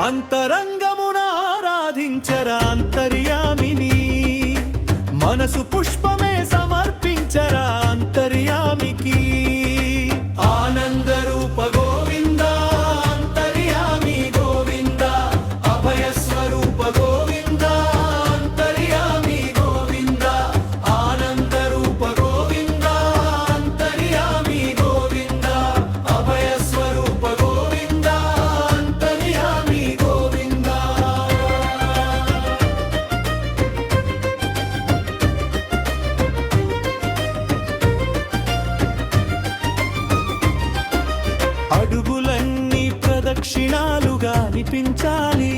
అంతరంగమున ఆరాధించరా అంతర్యామిని, మనసు పుష్పమే సమర్పించరా అంతర్యామికి. ఆనంద రూప గోవింద అంతర్యామి గోవింద, అభయ స్వరూప గోవింద అంతర్యామి గోవింద, ఆనంద రూప గోవింద అంతర్యామి గోవింద, అభయ స్వరూప గోవింద అంతర్యామి గోవింద. అడుగులన్నీ ప్రదక్షిణాలుగా అనిపించాలి,